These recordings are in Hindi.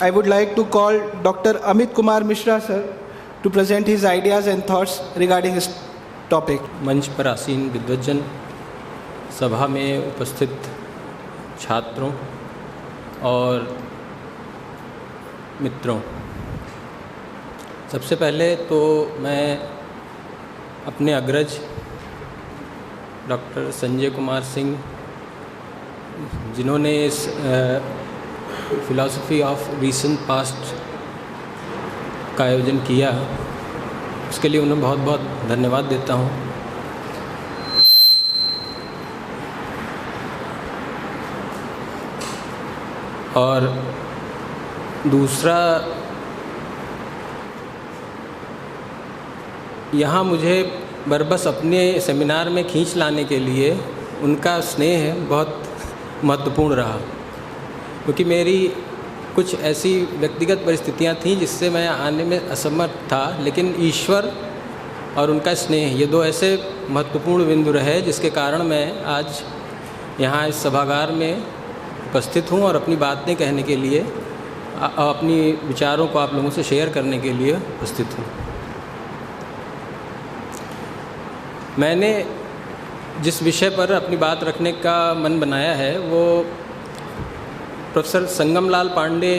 I would like to call Dr. Amit Kumar Mishra, sir, to present his ideas and thoughts regarding his topic. मंच पर आसीन विद्वज्जन, सभा में उपस्थित छात्रों और मित्रों, सबसे पहले तो मैं अपने अग्रज डॉक्टर संजय कुमार सिंह, जिन्होंने इस फिलॉसफी ऑफ रीसेंट पास्ट का आयोजन किया, उसके लिए उन्हें बहुत बहुत धन्यवाद देता हूँ। और दूसरा, यहाँ मुझे बरबस अपने सेमिनार में खींच लाने के लिए उनका स्नेह बहुत महत्वपूर्ण रहा, क्योंकि मेरी कुछ ऐसी व्यक्तिगत परिस्थितियाँ थीं जिससे मैं आने में असमर्थ था, लेकिन ईश्वर और उनका स्नेह, ये दो ऐसे महत्वपूर्ण बिंदु रहे जिसके कारण मैं आज यहाँ इस सभागार में उपस्थित हूँ और अपनी बातें कहने के लिए, अपनी विचारों को आप लोगों से शेयर करने के लिए उपस्थित हूँ। मैंने जिस विषय पर अपनी बात रखने का मन बनाया है वो प्रोफेसर संगमलाल पांडे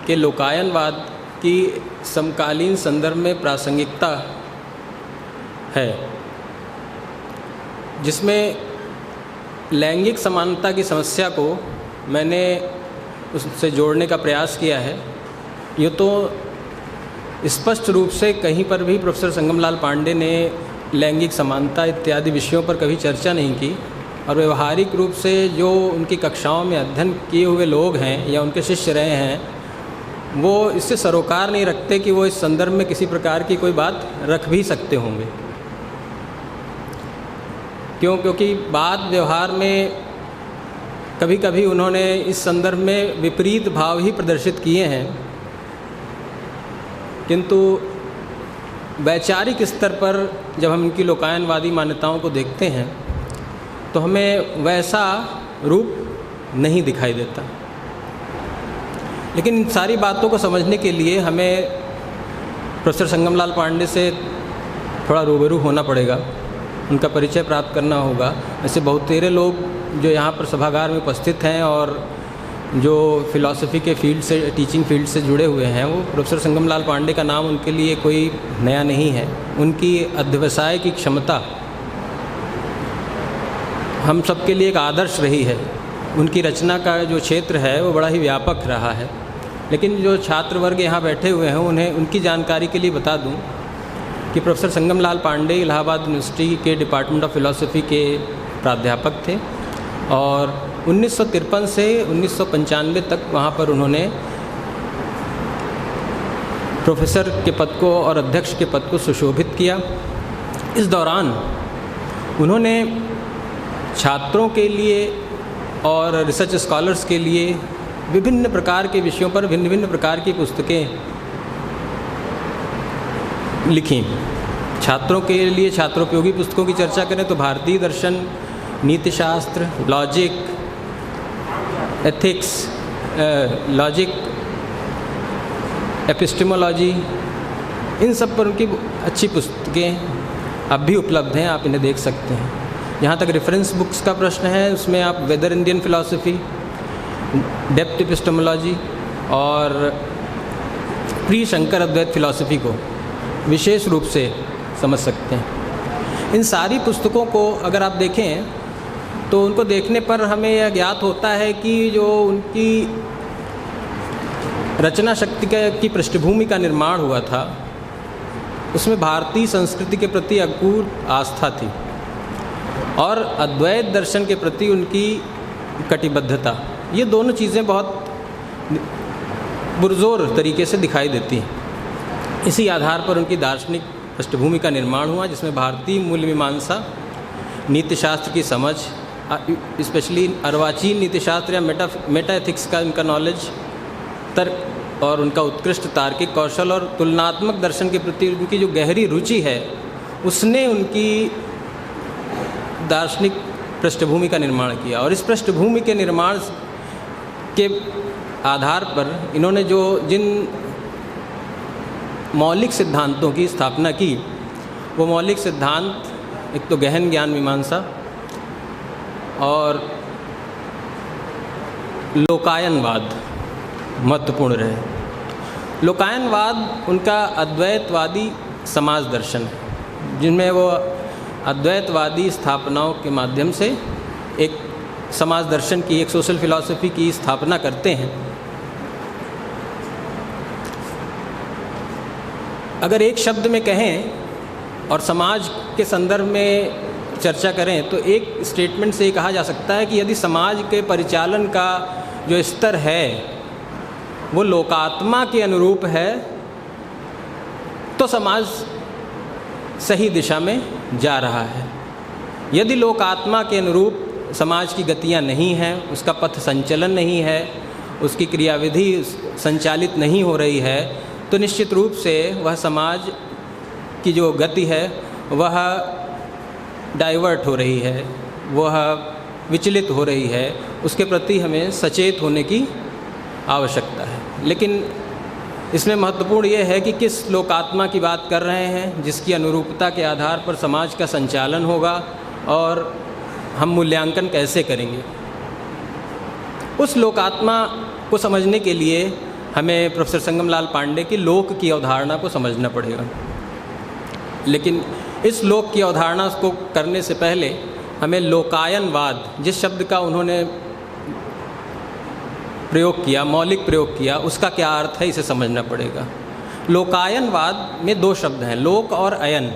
के लोकायनवाद की समकालीन संदर्भ में प्रासंगिकता है, जिसमें लैंगिक समानता की समस्या को मैंने उससे जोड़ने का प्रयास किया है। ये तो स्पष्ट रूप से कहीं पर भी प्रोफेसर संगमलाल पांडे ने लैंगिक समानता इत्यादि विषयों पर कभी चर्चा नहीं की, और व्यवहारिक रूप से जो उनकी कक्षाओं में अध्ययन किए हुए लोग हैं या उनके शिष्य रहे हैं, वो इससे सरोकार नहीं रखते कि वो इस संदर्भ में किसी प्रकार की कोई बात रख भी सकते होंगे। क्योंकि बात व्यवहार में कभी कभी उन्होंने इस संदर्भ में विपरीत भाव ही प्रदर्शित किए हैं, किंतु वैचारिक स्तर पर जब हम इनकी लोकायनवादी मान्यताओं को देखते हैं तो हमें वैसा रूप नहीं दिखाई देता। लेकिन इन सारी बातों को समझने के लिए हमें प्रोफेसर संगमलाल पांडे से थोड़ा रूबरू होना पड़ेगा, उनका परिचय प्राप्त करना होगा। ऐसे बहुत तेरे लोग जो यहाँ पर सभागार में उपस्थित हैं और जो फिलॉसफी के फील्ड से, टीचिंग फील्ड से जुड़े हुए हैं, वो प्रोफेसर संगमलाल पांडे का नाम उनके लिए कोई नया नहीं है। उनकी अध्यवसाय की क्षमता हम सबके लिए एक आदर्श रही है। उनकी रचना का जो क्षेत्र है वो बड़ा ही व्यापक रहा है। लेकिन जो छात्र वर्ग यहाँ बैठे हुए हैं, उन्हें उनकी जानकारी के लिए बता दूं कि प्रोफेसर संगमलाल पांडे इलाहाबाद यूनिवर्सिटी के डिपार्टमेंट ऑफ फिलॉसफी के प्राध्यापक थे और 1953 से 1995 तक वहाँ पर उन्होंने प्रोफेसर के पद को और अध्यक्ष के पद को सुशोभित किया। इस दौरान उन्होंने छात्रों के लिए और रिसर्च स्कॉलर्स के लिए विभिन्न प्रकार के विषयों पर भिन्न भिन्न प्रकार की पुस्तकें लिखी। छात्रों के लिए छात्रोपयोगी पुस्तकों की चर्चा करें तो भारतीय दर्शन, नीतिशास्त्र, लॉजिक, एथिक्स, लॉजिक, एपिस्टेमोलॉजी, इन सब पर उनकी अच्छी पुस्तकें अब भी उपलब्ध हैं, आप इन्हें देख सकते हैं। जहाँ तक रेफरेंस बुक्स का प्रश्न है, उसमें आप वेदर इंडियन फिलॉसफी, डेप्थ एपिस्टेमोलॉजी और प्री शंकर अद्वैत फिलॉसफी को विशेष रूप से समझ सकते हैं। इन सारी पुस्तकों को अगर आप देखें तो उनको देखने पर हमें यह ज्ञात होता है कि जो उनकी रचना शक्ति की पृष्ठभूमि का निर्माण हुआ था, उसमें भारतीय संस्कृति के प्रति अकूट आस्था थी और अद्वैत दर्शन के प्रति उनकी कटिबद्धता। ये दोनों चीज़ें बहुत पुरजोर तरीके से दिखाई देती हैं। इसी आधार पर उनकी दार्शनिक पृष्ठभूमि का निर्माण हुआ, जिसमें भारतीय मूल मीमांसा, नीतिशास्त्र की समझ, स्पेशली अर्वाचीन नीतिशास्त्र या मेटा एथिक्स का उनका नॉलेज, तर्क और उनका उत्कृष्ट तार्किक कौशल और तुलनात्मक दर्शन के प्रति उनकी जो गहरी रुचि है, उसने उनकी दार्शनिक पृष्ठभूमि का निर्माण किया। और इस पृष्ठभूमि के निर्माण के आधार पर इन्होंने जिन मौलिक सिद्धांतों की स्थापना की, वो मौलिक सिद्धांत एक तो गहन ज्ञान मीमांसा और लोकायनवाद महत्वपूर्ण रहे। लोकायनवाद उनका अद्वैतवादी समाज दर्शन है, जिनमें वो अद्वैतवादी स्थापनाओं के माध्यम से एक समाज दर्शन की, एक सोशल फिलॉसफी की स्थापना करते हैं। अगर एक शब्द में कहें और समाज के संदर्भ में चर्चा करें तो एक स्टेटमेंट से ये कहा जा सकता है कि यदि समाज के परिचालन का जो स्तर है वो लोकात्मा के अनुरूप है तो समाज सही दिशा में जा रहा है। यदि लोकात्मा के अनुरूप समाज की गतियां नहीं हैं, उसका पथ संचलन नहीं है, उसकी क्रियाविधि संचालित नहीं हो रही है, तो निश्चित रूप से वह समाज की जो गति है वह डाइवर्ट हो रही है, वह विचलित हो रही है। उसके प्रति हमें सचेत होने की आवश्यकता है। लेकिन इसमें महत्वपूर्ण ये है कि किस लोकात्मा की बात कर रहे हैं, जिसकी अनुरूपता के आधार पर समाज का संचालन होगा और हम मूल्यांकन कैसे करेंगे। उस लोकात्मा को समझने के लिए हमें प्रोफेसर संगमलाल पांडे की लोक की अवधारणा को समझना पड़ेगा। लेकिन इस लोक की अवधारणा को करने से पहले हमें लोकायनवाद, जिस शब्द का उन्होंने प्रयोग किया, मौलिक प्रयोग किया, उसका क्या अर्थ है इसे समझना पड़ेगा। लोकायनवाद में दो शब्द हैं, लोक और अयन।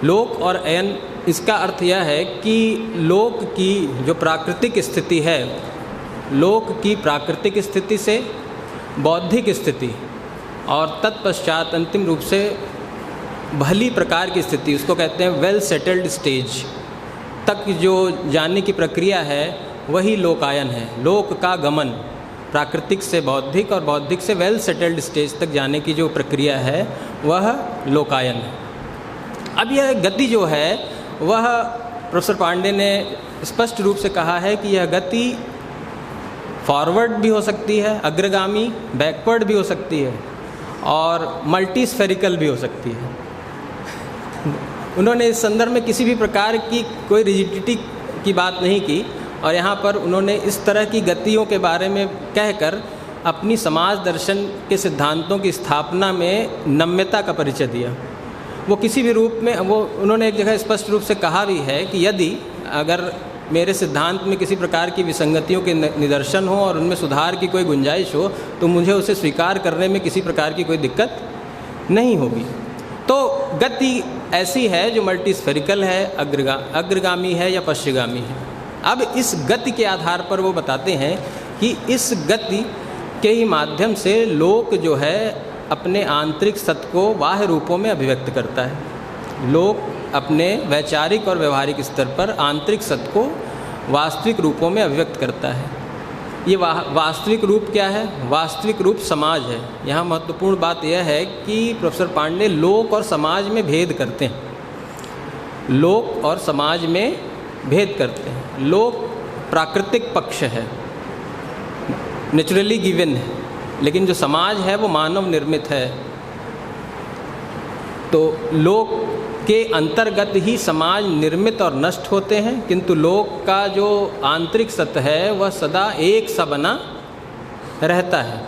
लोक और अयन, इसका अर्थ यह है कि लोक की जो प्राकृतिक स्थिति है, लोक की प्राकृतिक स्थिति से बौद्धिक स्थिति और तत्पश्चात अंतिम रूप से भली प्रकार की स्थिति, उसको कहते हैं वेल सेटल्ड स्टेज तक जो जानने की प्रक्रिया है वही लोकायन है। लोक का गमन प्राकृतिक से बौद्धिक और बौद्धिक से वेल सेटल्ड स्टेज तक जाने की जो प्रक्रिया है वह लोकायन है। अब यह गति जो है वह प्रोफेसर पांडे ने स्पष्ट रूप से कहा है कि यह गति फॉरवर्ड भी हो सकती है, अग्रगामी, बैकवर्ड भी हो सकती है और मल्टीस्फेरिकल भी हो सकती है। उन्होंने इस संदर्भ में किसी भी प्रकार की कोई रिजिडिटी की बात नहीं की और यहाँ पर उन्होंने इस तरह की गतियों के बारे में कहकर अपनी समाज दर्शन के सिद्धांतों की स्थापना में नम्यता का परिचय दिया। वो किसी भी रूप में, वो उन्होंने एक जगह स्पष्ट रूप से कहा भी है कि यदि अगर मेरे सिद्धांत में किसी प्रकार की विसंगतियों के निदर्शन हो और उनमें सुधार की कोई गुंजाइश हो तो मुझे उसे स्वीकार करने में किसी प्रकार की कोई दिक्कत नहीं होगी। तो गति ऐसी है जो मल्टीस्फेरिकल है, अग्रगामी है या पश्चिगामी है। अब इस गति के आधार पर वो बताते हैं कि इस गति के ही माध्यम से लोक जो है अपने आंतरिक सत्य को बाह्य रूपों में अभिव्यक्त करता है। लोक अपने वैचारिक और व्यवहारिक स्तर पर आंतरिक सत्य को वास्तविक रूपों में अभिव्यक्त करता है। ये वास्तविक रूप क्या है? वास्तविक रूप समाज है। यहाँ महत्वपूर्ण बात यह है कि प्रोफेसर पांडे लोक और समाज में भेद करते हैं। लोक और समाज में भेद करते हैं। लोक प्राकृतिक पक्ष है, नेचुरली गिवन है, लेकिन जो समाज है वो मानव निर्मित है। तो लोक के अंतर्गत ही समाज निर्मित और नष्ट होते हैं, किंतु लोक का जो आंतरिक सत्य है वह सदा एक सा बना रहता है।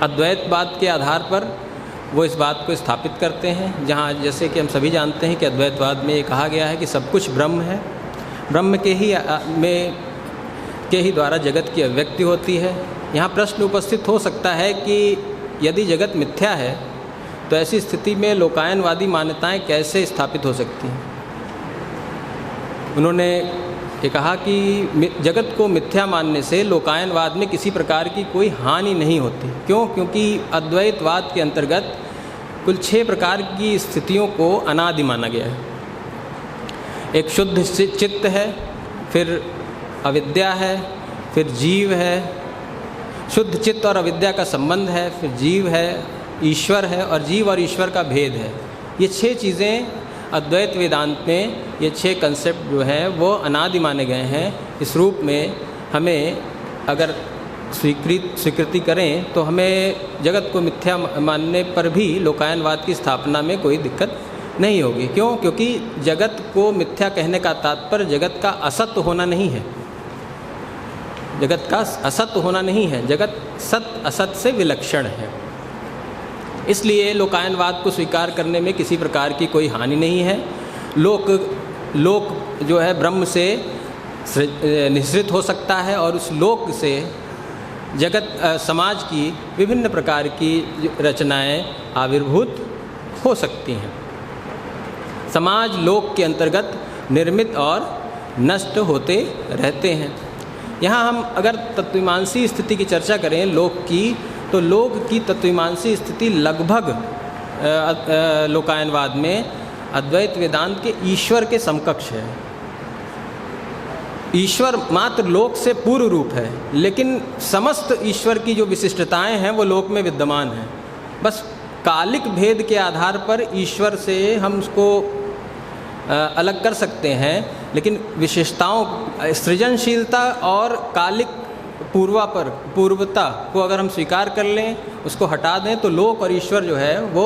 अद्वैतवाद के आधार पर वो इस बात को स्थापित करते हैं, जहाँ जैसे कि हम सभी जानते हैं कि अद्वैतवाद में ये कहा गया है कि सब कुछ ब्रह्म है, ब्रह्म के ही द्वारा जगत की अभिव्यक्ति होती है। यहाँ प्रश्न उपस्थित हो सकता है कि यदि जगत मिथ्या है तो ऐसी स्थिति में लोकायनवादी मान्यताएं कैसे स्थापित हो सकती हैं। उन्होंने ये कहा कि जगत को मिथ्या मानने से लोकायनवाद में किसी प्रकार की कोई हानि नहीं होती। क्यों? क्योंकि अद्वैतवाद के अंतर्गत कुल 6 प्रकार की स्थितियों को अनादि माना गया है। एक शुद्ध चित्त है, फिर अविद्या है, फिर जीव है, शुद्ध चित्त और अविद्या का संबंध है, फिर जीव है, ईश्वर है और जीव और ईश्वर का भेद है। ये 6 चीज़ें अद्वैत वेदांत में, ये 6 कंसेप्ट जो हैं वो अनादि माने गए हैं। इस रूप में हमें अगर स्वीकृति करें तो हमें जगत को मिथ्या मानने पर भी लोकायनवाद की स्थापना में कोई दिक्कत नहीं होगी। क्यों? क्योंकि जगत को मिथ्या कहने का तात्पर्य जगत का असत्य होना नहीं है, जगत का असत्य होना नहीं है, जगत सत्य असत्य से विलक्षण है। इसलिए लोकायनवाद को स्वीकार करने में किसी प्रकार की कोई हानि नहीं है। लोक जो है ब्रह्म से निःसृत हो सकता है और उस लोक से समाज की विभिन्न प्रकार की रचनाएं आविर्भूत हो सकती हैं। समाज लोक के अंतर्गत निर्मित और नष्ट होते रहते हैं। यहाँ हम अगर तत्वमीमांसी स्थिति की चर्चा करें लोक की, तो लोक की तत्वमीमांसी स्थिति लगभग लोकायनवाद में अद्वैत वेदांत के ईश्वर के समकक्ष है। ईश्वर मात्र लोक से पूर्व रूप है, लेकिन समस्त ईश्वर की जो विशिष्टताएं हैं वो लोक में विद्यमान हैं। बस कालिक भेद के आधार पर ईश्वर से हम उसको अलग कर सकते हैं, लेकिन विशेषताओं सृजनशीलता और कालिक पूर्वता को अगर हम स्वीकार कर लें, उसको हटा दें, तो लोक और ईश्वर जो है वो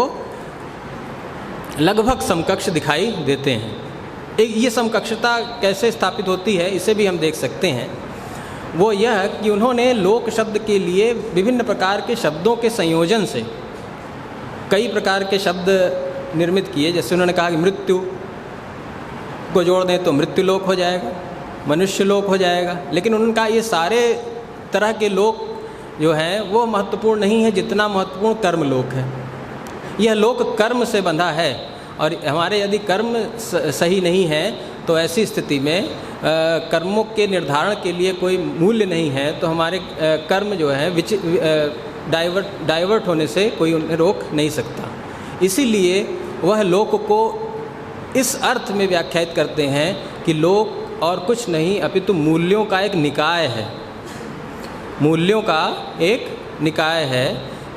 लगभग समकक्ष दिखाई देते हैं। ये समकक्षता कैसे स्थापित होती है इसे भी हम देख सकते हैं। वो यह कि उन्होंने लोक शब्द के लिए विभिन्न प्रकार के शब्दों के संयोजन से कई प्रकार के शब्द निर्मित किए। जैसे उन्होंने कहा कि मृत्यु को जोड़ दें तो मृत्यु लोक हो जाएगा, मनुष्य लोक हो जाएगा, लेकिन उनका ये सारे तरह के लोक जो हैं वो महत्वपूर्ण नहीं है जितना महत्वपूर्ण कर्म लोक है। यह लोक कर्म से बंधा है और हमारे यदि कर्म सही नहीं है तो ऐसी स्थिति में कर्मों के निर्धारण के लिए कोई मूल्य नहीं है, तो हमारे कर्म जो है डाइवर्ट होने से कोई उन्हें रोक नहीं सकता। इसीलिए वह लोक को इस अर्थ में व्याख्यायित करते हैं कि लोक और कुछ नहीं अपितु मूल्यों का एक निकाय है, मूल्यों का एक निकाय है,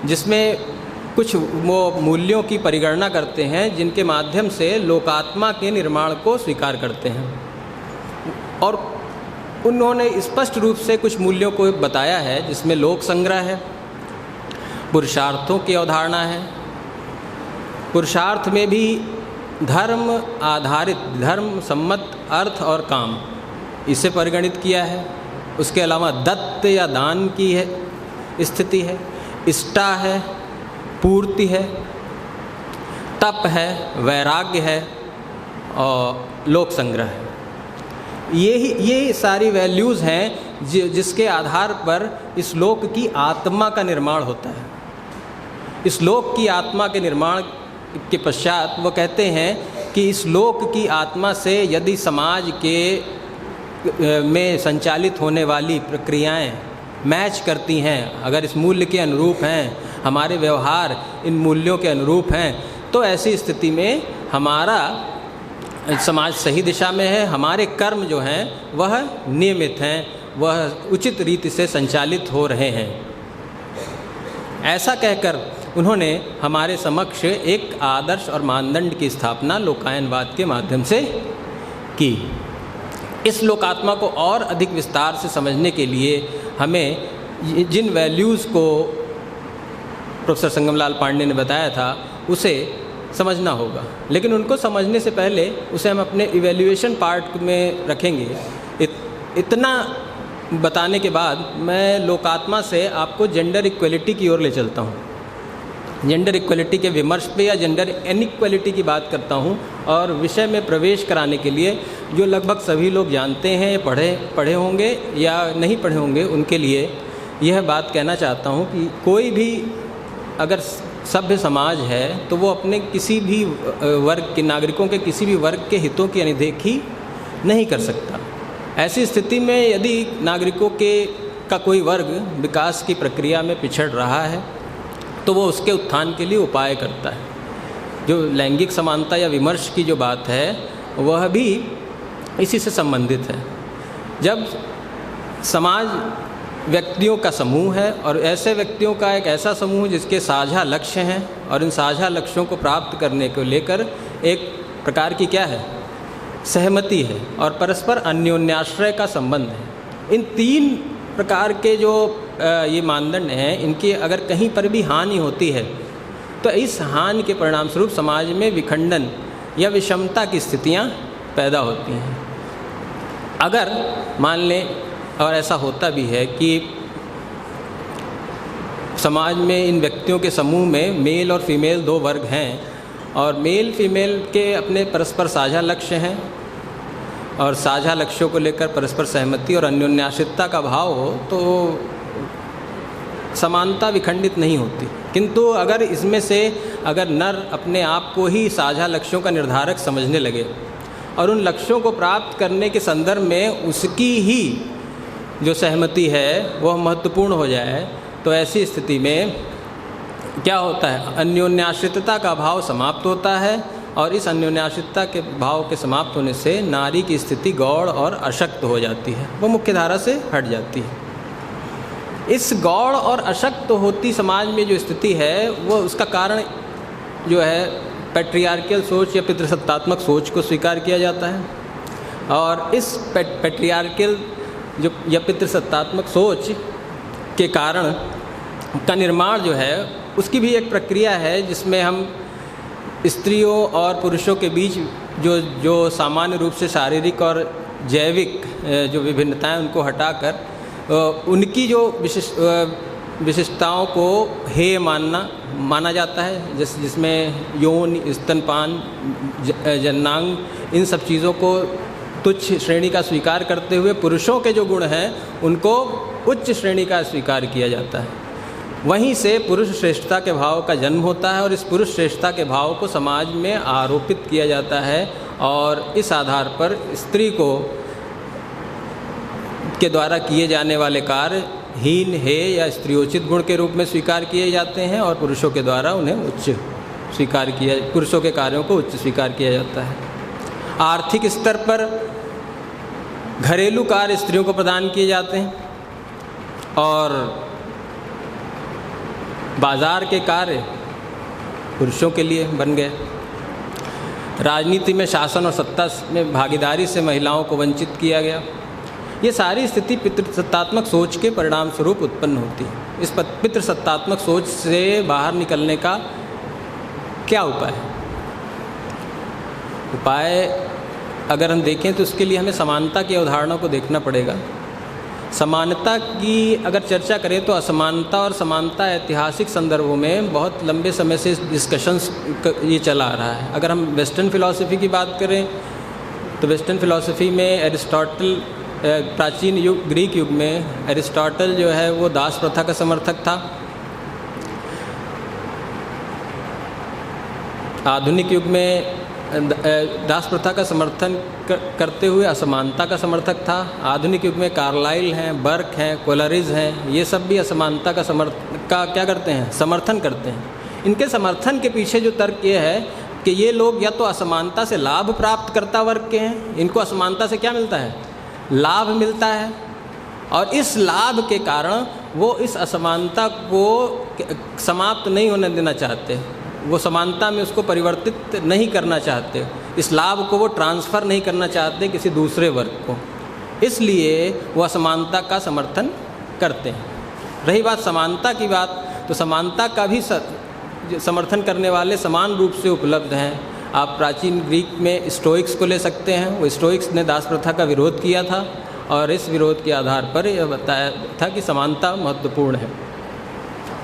जिसमें कुछ वो मूल्यों की परिगणना करते हैं जिनके माध्यम से लोकात्मा के निर्माण को स्वीकार करते हैं। और उन्होंने स्पष्ट रूप से कुछ मूल्यों को बताया है, जिसमें लोक संग्रह है, पुरुषार्थों की अवधारणा है। पुरुषार्थ में भी धर्म आधारित, धर्म सम्मत अर्थ और काम, इसे परिगणित किया है। उसके अलावा दत्त या दान की है स्थिति है, इष्टा है, पूर्ति है, तप है, वैराग्य है और लोक संग्रह है। ये सारी वैल्यूज़ हैं जिसके आधार पर इस लोक की आत्मा का निर्माण होता है। इस लोक की आत्मा के निर्माण के पश्चात वो कहते हैं कि इस लोक की आत्मा से यदि समाज के में संचालित होने वाली प्रक्रियाएं मैच करती हैं, अगर इस मूल्य के अनुरूप हैं, हमारे व्यवहार इन मूल्यों के अनुरूप हैं, तो ऐसी स्थिति में हमारा समाज सही दिशा में है, हमारे कर्म जो हैं वह नियमित हैं, वह उचित रीति से संचालित हो रहे हैं। ऐसा कहकर उन्होंने हमारे समक्ष एक आदर्श और मानदंड की स्थापना लोकायनवाद के माध्यम से की। इस लोकात्मा को और अधिक विस्तार से समझने के लिए हमें जिन वैल्यूज़ को प्रोफेसर संगमलाल पांडे ने बताया था उसे समझना होगा, लेकिन उनको समझने से पहले उसे हम अपने इवैल्यूएशन पार्ट में रखेंगे। इतना बताने के बाद मैं लोकात्मा से आपको जेंडर इक्वलिटी की ओर ले चलता हूँ। जेंडर इक्वलिटी के विमर्श पे या जेंडर इनइक्वलिटी की बात करता हूँ, और विषय में प्रवेश कराने के लिए जो लगभग सभी लोग जानते हैं, पढ़े होंगे या नहीं पढ़े होंगे, उनके लिए यह बात कहना चाहता हूँ कि कोई भी अगर सभ्य समाज है तो वो अपने किसी भी वर्ग के नागरिकों के किसी भी वर्ग के हितों की अनदेखी नहीं कर सकता। ऐसी स्थिति में यदि नागरिकों का कोई वर्ग विकास की प्रक्रिया में पिछड़ रहा है तो वो उसके उत्थान के लिए उपाय करता है। जो लैंगिक समानता या विमर्श की जो बात है वह भी इसी से संबंधित है। जब समाज व्यक्तियों का समूह है और ऐसे व्यक्तियों का एक ऐसा समूह जिसके साझा लक्ष्य हैं और इन साझा लक्ष्यों को प्राप्त करने को लेकर एक प्रकार की क्या है, सहमति है और परस्पर अन्योन्याश्रय का संबंध है। इन तीन प्रकार के जो ये मानदंड हैं, इनकी अगर कहीं पर भी हानि होती है तो इस हानि के परिणाम स्वरूप समाज में विखंडन या विषमता की स्थितियाँ पैदा होती हैं। अगर मान लें, और ऐसा होता भी है कि समाज में इन व्यक्तियों के समूह में मेल और फीमेल दो वर्ग हैं और मेल फीमेल के अपने परस्पर साझा लक्ष्य हैं और साझा लक्ष्यों को लेकर परस्पर सहमति और अन्योन्याश्रितता का भाव हो तो समानता विखंडित नहीं होती। किंतु अगर इसमें से अगर नर अपने आप को ही साझा लक्ष्यों का निर्धारक समझने लगे और उन लक्ष्यों को प्राप्त करने के संदर्भ में उसकी ही जो सहमति है वह महत्वपूर्ण हो जाए, तो ऐसी स्थिति में क्या होता है, अन्योन्याश्रितता का भाव समाप्त होता है और इस अन्योन्याश्रितता के भाव के समाप्त होने से नारी की स्थिति गौण और अशक्त हो जाती है, वो मुख्य धारा से हट जाती है। इस गौण और अशक्त होती समाज में जो स्थिति है वो उसका कारण जो है पैट्रियार्कल सोच या पितृसत्तात्मक सोच को स्वीकार किया जाता है और इस पैट्रियार्कल जो या पितृसत्तात्मक सोच के कारण का निर्माण जो है उसकी भी एक प्रक्रिया है जिसमें हम स्त्रियों और पुरुषों के बीच जो सामान्य रूप से शारीरिक और जैविक जो विभिन्नताएं उनको हटाकर उनकी जो विशिष्टताओं को हेय माना जाता है, जिसमें यौन, स्तनपान, जननांग, इन सब चीज़ों को तुच्छ श्रेणी का स्वीकार करते हुए पुरुषों के जो गुण हैं उनको उच्च श्रेणी का स्वीकार किया जाता है। वहीं से पुरुष श्रेष्ठता के भाव का जन्म होता है और इस पुरुष श्रेष्ठता के भाव को समाज में आरोपित किया जाता है और इस आधार पर स्त्री को के द्वारा किए जाने वाले कार्य हीन, हेय या स्त्रियोचित गुण के रूप में स्वीकार किए जाते हैं और पुरुषों के द्वारा उन्हें उच्च स्वीकार किया, पुरुषों के कार्यों को उच्च स्वीकार किया जाता है। आर्थिक स्तर पर घरेलू कार्य स्त्रियों को प्रदान किए जाते हैं और बाजार के कार्य पुरुषों के लिए बन गए। राजनीति में शासन और सत्ता में भागीदारी से महिलाओं को वंचित किया गया। ये सारी स्थिति पितृसत्तात्मक सोच के परिणाम स्वरूप उत्पन्न होती है। इस पितृसत्तात्मक सोच से बाहर निकलने का क्या उपाय है? उपाय अगर हम देखें तो उसके लिए हमें समानता की अवधारणा को देखना पड़ेगा। समानता की अगर चर्चा करें तो असमानता और समानता ऐतिहासिक संदर्भों में बहुत लंबे समय से डिस्कशंस ये चला आ रहा है। अगर हम वेस्टर्न फ़िलॉसफी की बात करें तो वेस्टर्न फ़िलॉसफी में एरिस्टोटल, प्राचीन युग ग्रीक युग में एरिस्टोटल जो है वो दास प्रथा का समर्थक था। आधुनिक युग में दास प्रथा का समर्थन करते हुए असमानता का समर्थक था। आधुनिक युग में कार्लाइल हैं, बर्क हैं, कोलरिज हैं, ये सब भी असमानता का क्या करते हैं, समर्थन करते हैं। इनके समर्थन के पीछे जो तर्क ये है कि ये लोग या तो असमानता से लाभ प्राप्त करता वर्ग के हैं, इनको असमानता से क्या मिलता है, लाभ मिलता है और इस लाभ के कारण वो इस असमानता को समाप्त नहीं होने देना चाहते, वो समानता में उसको परिवर्तित नहीं करना चाहते, इस लाभ को वो ट्रांसफ़र नहीं करना चाहते किसी दूसरे वर्ग को, इसलिए वो असमानता का समर्थन करते हैं। रही बात समानता की बात, तो समानता का भी समर्थन करने वाले समान रूप से उपलब्ध हैं। आप प्राचीन ग्रीक में स्टोइक्स को ले सकते हैं। वो स्टोइक्स ने दास प्रथा का विरोध किया था और इस विरोध के आधार पर यह बताया था कि समानता महत्वपूर्ण है।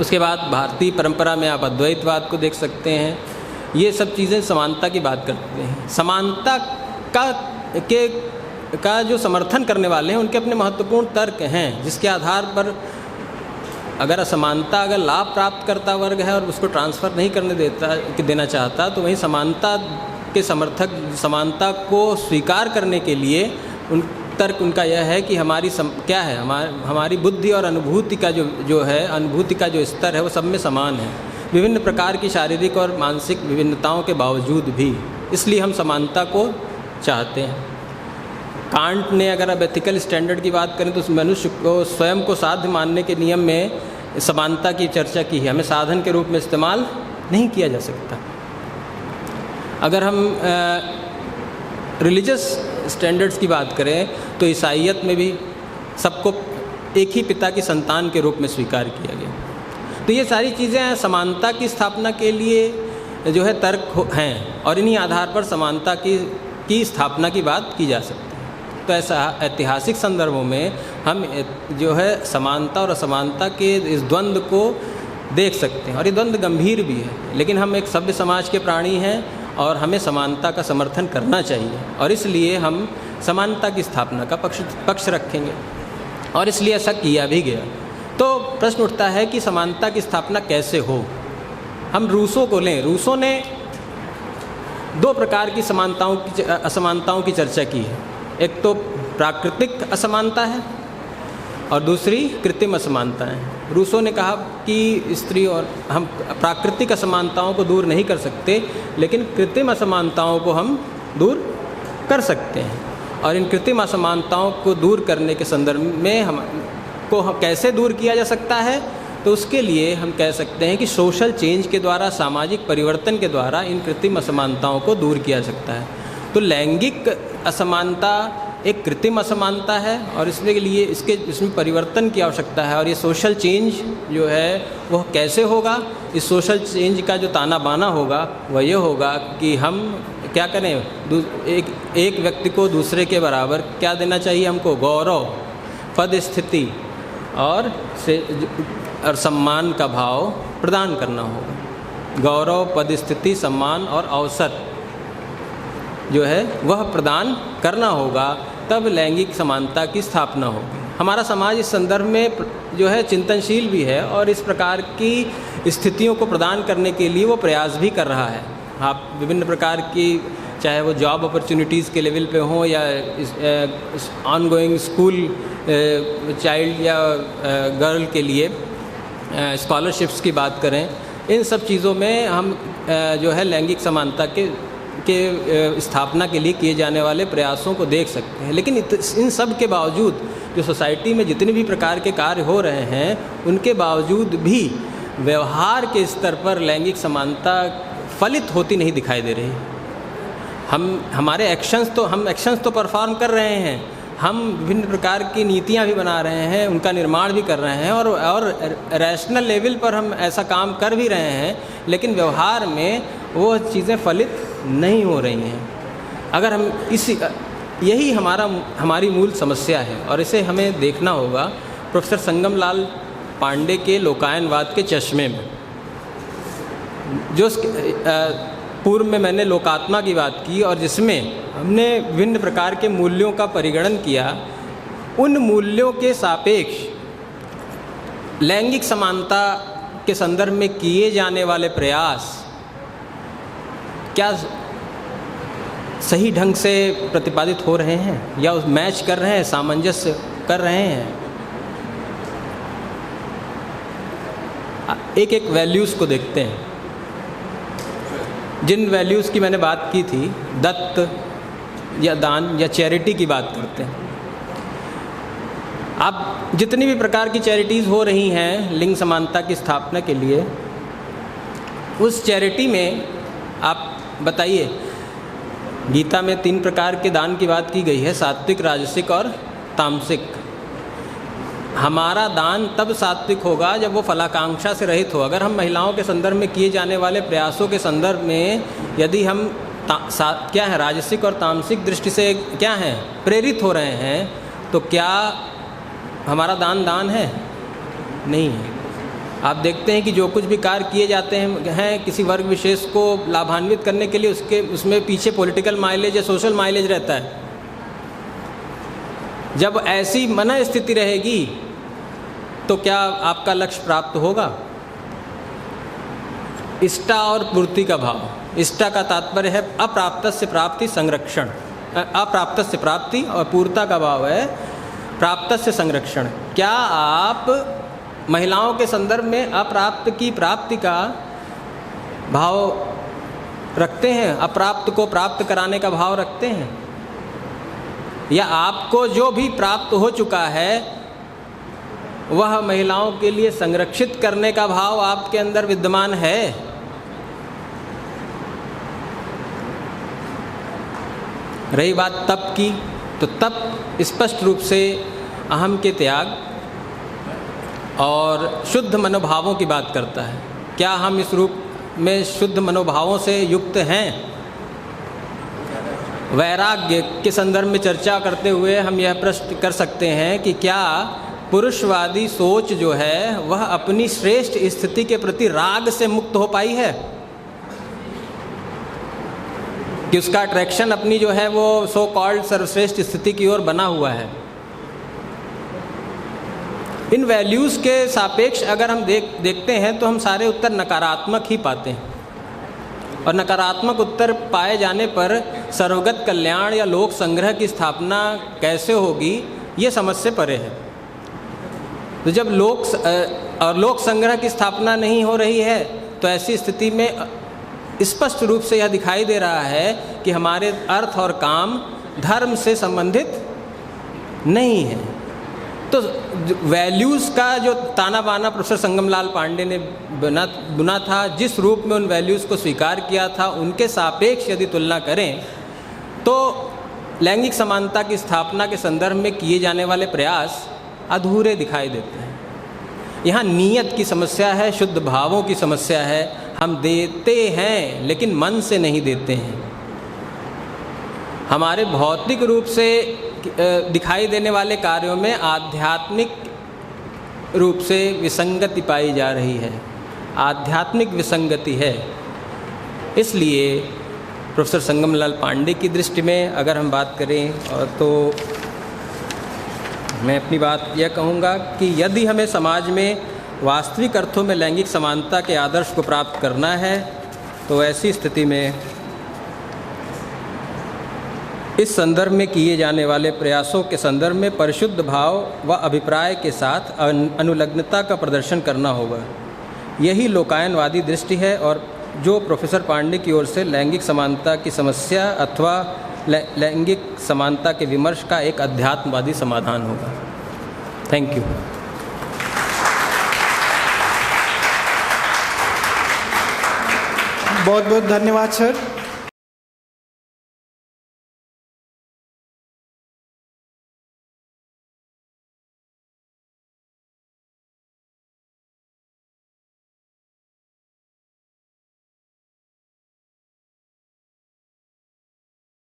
उसके बाद भारतीय परंपरा में आप अद्वैतवाद को देख सकते हैं। ये सब चीज़ें समानता की बात करते हैं। समानता का जो समर्थन करने वाले हैं उनके अपने महत्वपूर्ण तर्क हैं, जिसके आधार पर अगर असमानता अगर लाभ प्राप्त करता वर्ग है और उसको ट्रांसफ़र नहीं करने देना चाहता, तो वहीं समानता के समर्थक समानता को स्वीकार करने के लिए तर्क उनका यह है कि हमारी क्या है, हमारी बुद्धि और अनुभूति का अनुभूति का जो स्तर है वो सब में समान है, विभिन्न प्रकार की शारीरिक और मानसिक विभिन्नताओं के बावजूद भी, इसलिए हम समानता को चाहते हैं। कांट ने अगर अब एथिकल स्टैंडर्ड की बात करें तो मनुष्य को स्वयं को साध्य मानने के नियम में समानता की चर्चा की है। हमें साधन के रूप में इस्तेमाल नहीं किया जा सकता। अगर हम रिलीजियस स्टैंडर्ड्स की बात करें तो ईसाईयत में भी सबको एक ही पिता की संतान के रूप में स्वीकार किया गया। तो ये सारी चीज़ें समानता की स्थापना के लिए जो है तर्क हैं, और इन्हीं आधार पर समानता की स्थापना की बात की जा सकती है। तो ऐसा ऐतिहासिक संदर्भों में हम जो है समानता और असमानता के इस द्वंद्व को देख सकते हैं, और ये द्वंद्व गंभीर भी है। लेकिन हम एक सभ्य समाज के प्राणी हैं और हमें समानता का समर्थन करना चाहिए, और इसलिए हम समानता की स्थापना का पक्ष रखेंगे, और इसलिए ऐसा किया भी गया। तो प्रश्न उठता है कि समानता की स्थापना कैसे हो। हम रूसों को लें। रूसों ने दो प्रकार की असमानताओं की चर्चा की है। एक तो प्राकृतिक असमानता है और दूसरी कृत्रिम असमानता है। रूसों ने कहा कि स्त्री और हम प्राकृतिक असमानताओं को दूर नहीं कर सकते, लेकिन कृत्रिम असमानताओं को हम दूर कर सकते हैं। और इन कृत्रिम असमानताओं को दूर करने के संदर्भ में कैसे दूर किया जा सकता है, तो उसके लिए हम कह सकते हैं कि सोशल चेंज के द्वारा, सामाजिक परिवर्तन के द्वारा इन कृत्रिम असमानताओं को दूर किया जा सकता है। तो लैंगिक असमानता एक कृत्रिम असमानता है, और इसमें परिवर्तन की आवश्यकता है। और ये सोशल चेंज जो है वह कैसे होगा? इस सोशल चेंज का जो ताना बाना होगा वह ये होगा कि हम क्या करें, एक व्यक्ति को दूसरे के बराबर क्या देना चाहिए हमको? गौरव, पद, स्थिति और सम्मान का भाव प्रदान करना होगा। गौरव, पद, स्थिति, सम्मान और अवसर जो है वह प्रदान करना होगा, तब लैंगिक समानता की स्थापना होगी। हमारा समाज इस संदर्भ में जो है चिंतनशील भी है, और इस प्रकार की स्थितियों को प्रदान करने के लिए वो प्रयास भी कर रहा है। आप विभिन्न प्रकार की, चाहे वो जॉब अपॉर्चुनिटीज़ के लेवल पे हों, या ऑनगोइंग स्कूल चाइल्ड या गर्ल के लिए स्कॉलरशिप्स की बात करें, इन सब चीज़ों में हम जो है लैंगिक समानता के स्थापना के लिए किए जाने वाले प्रयासों को देख सकते हैं। लेकिन इन सब के बावजूद जो सोसाइटी में जितने भी प्रकार के कार्य हो रहे हैं, उनके बावजूद भी व्यवहार के स्तर पर लैंगिक समानता फलित होती नहीं दिखाई दे रही। हम एक्शंस तो परफॉर्म कर रहे हैं, हम विभिन्न प्रकार की नीतियां भी बना रहे हैं, उनका निर्माण भी कर रहे हैं, और रैशनल लेवल पर हम ऐसा काम कर भी रहे हैं, लेकिन व्यवहार में वो चीज़ें फलित नहीं हो रही हैं। अगर हम यही हमारी मूल समस्या है, और इसे हमें देखना होगा प्रोफेसर संगमलाल पांडे के लोकायनवाद के चश्मे में। जो पूर्व में मैंने लोकात्मा की बात की, और जिसमें हमने विभिन्न प्रकार के मूल्यों का परिगणन किया, उन मूल्यों के सापेक्ष लैंगिक समानता के संदर्भ में किए जाने वाले प्रयास क्या सही ढंग से प्रतिपादित हो रहे हैं, या मैच कर रहे हैं, सामंजस्य कर रहे हैं? एक एक वैल्यूज़ को देखते हैं। जिन वैल्यूज़ की मैंने बात की थी, दत्त या दान या चैरिटी की बात करते हैं। अब जितनी भी प्रकार की चैरिटीज़ हो रही हैं लिंग समानता की स्थापना के लिए, उस चैरिटी में आप बताइए, गीता में 3 प्रकार के दान की बात की गई है, सात्विक, राजसिक और तामसिक। हमारा दान तब सात्विक होगा जब वो फलाकांक्षा से रहित हो। अगर हम महिलाओं के संदर्भ में किए जाने वाले प्रयासों के संदर्भ में यदि हम क्या है, राजसिक और तामसिक दृष्टि से क्या हैं, प्रेरित हो रहे हैं, तो क्या हमारा दान है? नहीं है। आप देखते हैं कि जो कुछ भी कार्य किए जाते हैं किसी वर्ग विशेष को लाभान्वित करने के लिए, उसमें पीछे पॉलिटिकल माइलेज या सोशल माइलेज रहता है। जब ऐसी मन स्थिति रहेगी तो क्या आपका लक्ष्य प्राप्त होगा? इष्टा और पूर्ति का भाव। इष्टा का तात्पर्य है अप्राप्तस्य प्राप्ति संरक्षण, अप्राप्तस्य प्राप्ति, और पूर्ता का भाव है प्राप्तस्य संरक्षण। क्या आप महिलाओं के संदर्भ में अप्राप्त की प्राप्ति का भाव रखते हैं? अप्राप्त को प्राप्त कराने का भाव रखते हैं? या आपको जो भी प्राप्त हो चुका है वह महिलाओं के लिए संरक्षित करने का भाव आपके अंदर विद्यमान है? रही बात तप की, तो तप स्पष्ट रूप से अहम के त्याग और शुद्ध मनोभावों की बात करता है। क्या हम इस रूप में शुद्ध मनोभावों से युक्त हैं? वैराग्य के संदर्भ में चर्चा करते हुए हम यह प्रश्न कर सकते हैं कि क्या पुरुषवादी सोच जो है वह अपनी श्रेष्ठ स्थिति के प्रति राग से मुक्त हो पाई है, कि उसका अट्रैक्शन अपनी जो है वो सो कॉल्ड सर्वश्रेष्ठ स्थिति की ओर बना हुआ है। इन वैल्यूज़ के सापेक्ष अगर हम देखते हैं तो हम सारे उत्तर नकारात्मक ही पाते हैं, और नकारात्मक उत्तर पाए जाने पर सर्वगत कल्याण या लोक संग्रह की स्थापना कैसे होगी, ये समझ से परे है। तो जब लोक संग्रह की स्थापना नहीं हो रही है तो ऐसी स्थिति में स्पष्ट रूप से यह दिखाई दे रहा है कि हमारे अर्थ और काम धर्म से संबंधित नहीं है। तो वैल्यूज़ का जो ताना बाना प्रोफेसर संगमलाल पांडे ने बुना था, जिस रूप में उन वैल्यूज़ को स्वीकार किया था, उनके सापेक्ष यदि तुलना करें तो लैंगिक समानता की स्थापना के संदर्भ में किए जाने वाले प्रयास अधूरे दिखाई देते हैं। यहाँ नीयत की समस्या है, शुद्ध भावों की समस्या है। हम देते हैं लेकिन मन से नहीं देते हैं। हमारे भौतिक रूप से दिखाई देने वाले कार्यों में आध्यात्मिक रूप से विसंगति पाई जा रही है, आध्यात्मिक विसंगति है। इसलिए प्रोफेसर संगमलाल पांडे की दृष्टि में अगर हम बात करें तो मैं अपनी बात यह कहूँगा कि यदि हमें समाज में वास्तविक अर्थों में लैंगिक समानता के आदर्श को प्राप्त करना है तो ऐसी स्थिति में इस संदर्भ में किए जाने वाले प्रयासों के संदर्भ में परिशुद्ध भाव व अभिप्राय के साथ अनुलग्नता का प्रदर्शन करना होगा। यही लोकायनवादी दृष्टि है और जो प्रोफेसर पांडे की ओर से लैंगिक समानता की समस्या अथवा लैंगिक समानता के विमर्श का एक अध्यात्मवादी समाधान होगा। Thank you. बहुत बहुत धन्यवाद सर।